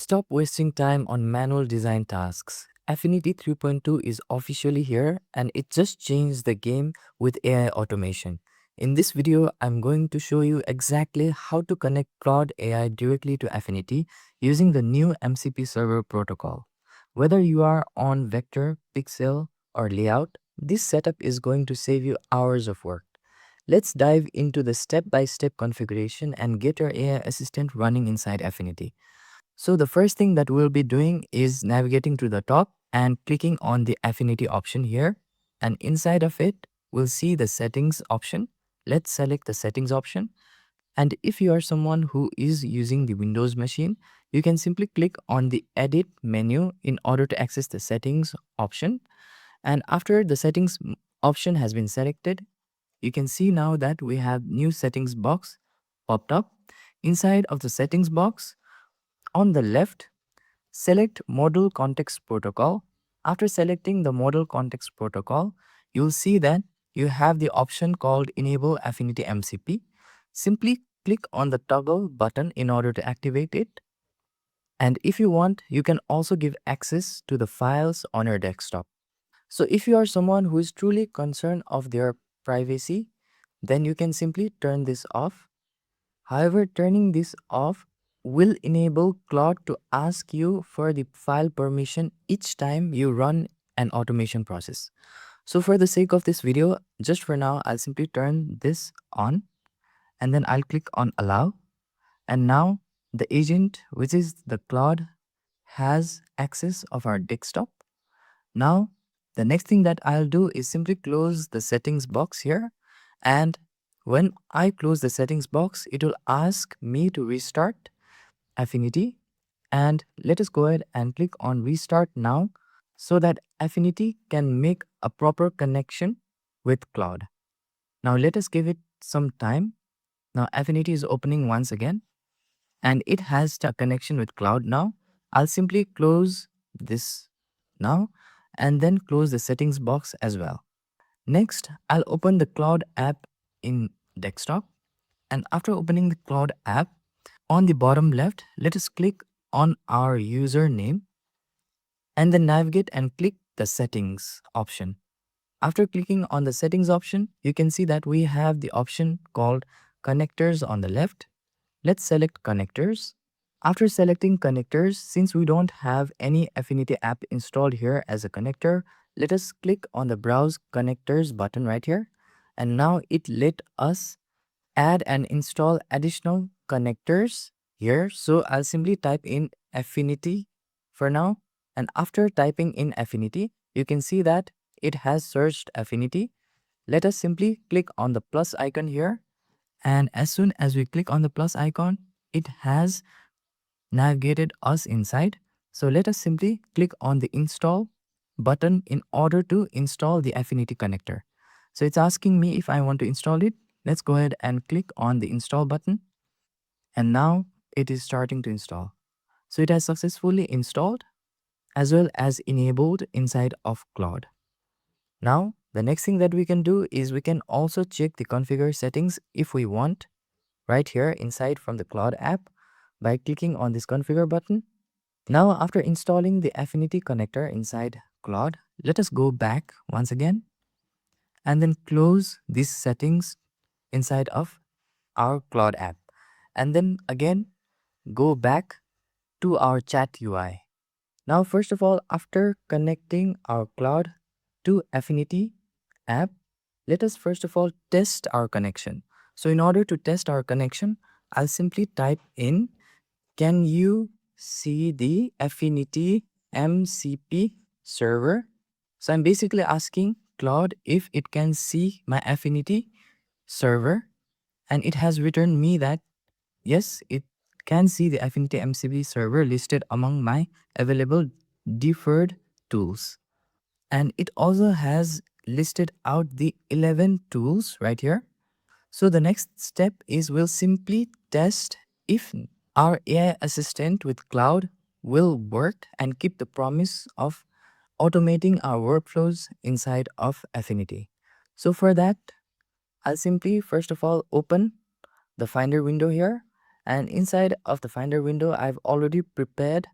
Stop wasting time on manual design tasks. Affinity 3.2 is officially here and it just changed the game with AI automation. In this video, I'm going to show you exactly how to connect Claude AI directly to Affinity using the new MCP Server protocol. Whether you are on vector, pixel, or layout, this setup is going to save you hours of work. Let's dive into the step-by-step configuration and get your AI assistant running inside Affinity. So the first thing that we'll be doing is navigating to the top and clicking on the Affinity option here. And inside of it, we'll see the settings option. Let's select the settings option. And if you are someone who is using the Windows machine, you can simply click on the edit menu in order to access the settings option. And after the settings option has been selected, you can see now that we have new settings box popped up. Inside of the settings box, on the left, select Model Context Protocol. After selecting the Model Context Protocol, you'll see that you have the option called Enable Affinity MCP. Simply click on the toggle button in order to activate it. And if you want, you can also give access to the files on your desktop. So if you are someone who is truly concerned of their privacy, then you can simply turn this off. However, turning this off will enable Claude to ask you for the file permission each time you run an automation process. So for the sake of this video, just for now, I'll simply turn this on and then I'll click on allow. And now the agent, which is the Claude, has access of our desktop. Now, the next thing that I'll do is simply close the settings box here. And when I close the settings box, it will ask me to restart Affinity. And let us go ahead and click on restart now so that Affinity can make a proper connection with Claude. Now let us give it some time. Now Affinity is opening once again and it has a connection with Claude now. I'll simply close this now and then close the settings box as well. Next, I'll open the Claude app in desktop. And after opening the Claude app, on the bottom left, let us click on our username and then navigate and click the settings option. After clicking on the settings option, you can see that we have the option called connectors on the left. Let's select connectors. After selecting connectors, since we don't have any Affinity app installed here as a connector, let us click on the browse connectors button right here. And now it let us add and install additional connectors here. So I'll simply type in Affinity for now. And after typing in Affinity, you can see that it has searched Affinity. Let us simply click on the plus icon here. And as soon as we click on the plus icon, it has navigated us inside. So let us simply click on the install button in order to install the Affinity connector. So it's asking me if I want to install it. Let's go ahead and click on the install button. And now it is starting to install. So it has successfully installed as well as enabled inside of Claude. Now, the next thing that we can do is we can also check the configure settings if we want right here inside from the Claude app by clicking on this configure button. Now, after installing the Affinity connector inside Claude, let us go back once again and then close these settings inside of our Claude app. And then again, go back to our chat UI. Now, first of all, after connecting our Claude to Affinity app, let us first of all test our connection. So in order to test our connection, I'll simply type in, can you see the Affinity MCP server? So I'm basically asking Claude if it can see my Affinity server, and it has returned me that yes, it can see the Affinity MCP server listed among my available deferred tools. And it also has listed out the 11 tools right here. So the next step is we'll simply test if our AI assistant with Cloud will work and keep the promise of automating our workflows inside of Affinity. So for that, I'll simply first of all open the Finder window here, and inside of the Finder window I've already prepared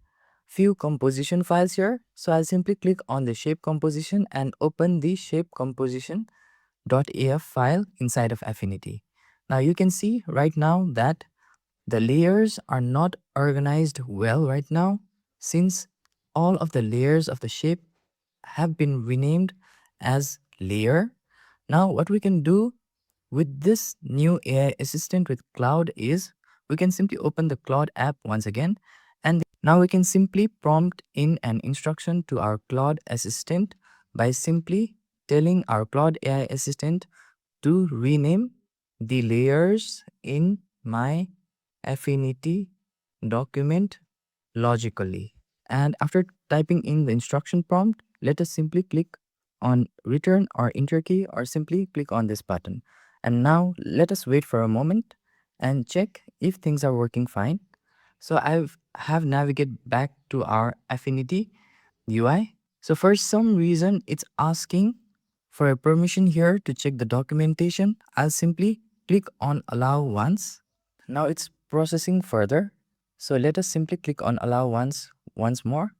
few composition files here. So I'll simply click on the shape composition and open the shape composition.af file inside of Affinity. Now you can see right now that the layers are not organized well right now, since all of the layers of the shape have been renamed as layer. Now what we can do with this new AI assistant with Claude is we can simply open the Claude app once again, and now we can simply prompt in an instruction to our Claude assistant by simply telling our Claude AI assistant to rename the layers in my Affinity document logically. And after typing in the instruction prompt, let us simply click on return or enter key, or simply click on this button. And now let us wait for a moment and check if things are working fine. So I have navigated back to our Affinity UI. So for some reason, it's asking for a permission here to check the documentation. I'll simply click on allow once. Now it's processing further. So let us simply click on allow once more,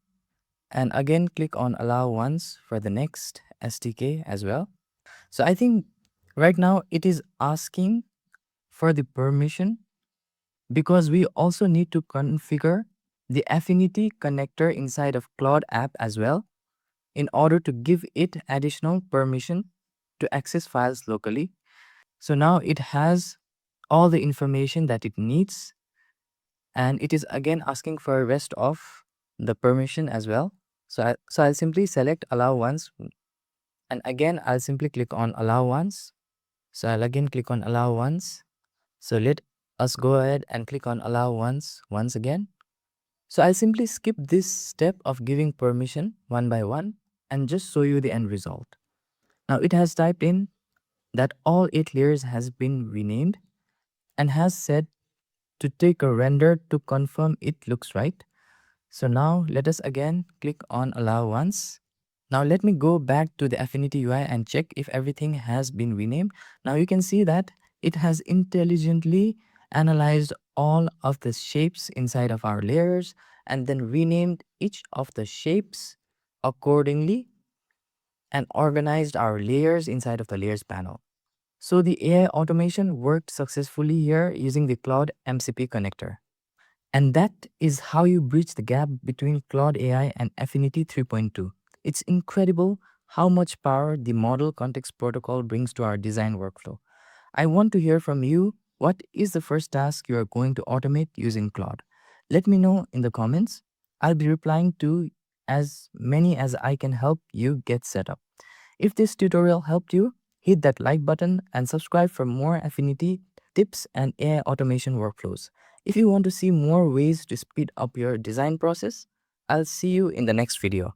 and again click on allow once for the next SDK as well. So I think right now it is asking for the permission because we also need to configure the Affinity connector inside of Claude app as well in order to give it additional permission to access files locally. So now it has all the information that it needs, and it is again asking for rest of the permission as well. So I'll simply select allow once, and again I'll simply click on allow once. So I'll again click on allow once. So let us go ahead and click on allow once again. So I'll simply skip this step of giving permission one by one and just show you the end result. Now it has typed in that all 8 layers has been renamed and has said to take a render to confirm it looks right. So now let us again click on allow once. Now let me go back to the Affinity UI and check if everything has been renamed. Now you can see that it has intelligently analyzed all of the shapes inside of our layers and then renamed each of the shapes accordingly and organized our layers inside of the layers panel. So the AI automation worked successfully here using the Claude MCP connector. And that is how you bridge the gap between Claude AI and Affinity 3.2. It's incredible how much power the Model Context Protocol brings to our design workflow. I want to hear from you. What is the first task you are going to automate using Claude? Let me know in the comments. I'll be replying to as many as I can help you get set up. If this tutorial helped you, hit that like button and subscribe for more Affinity tips and AI automation workflows. If you want to see more ways to speed up your design process, I'll see you in the next video.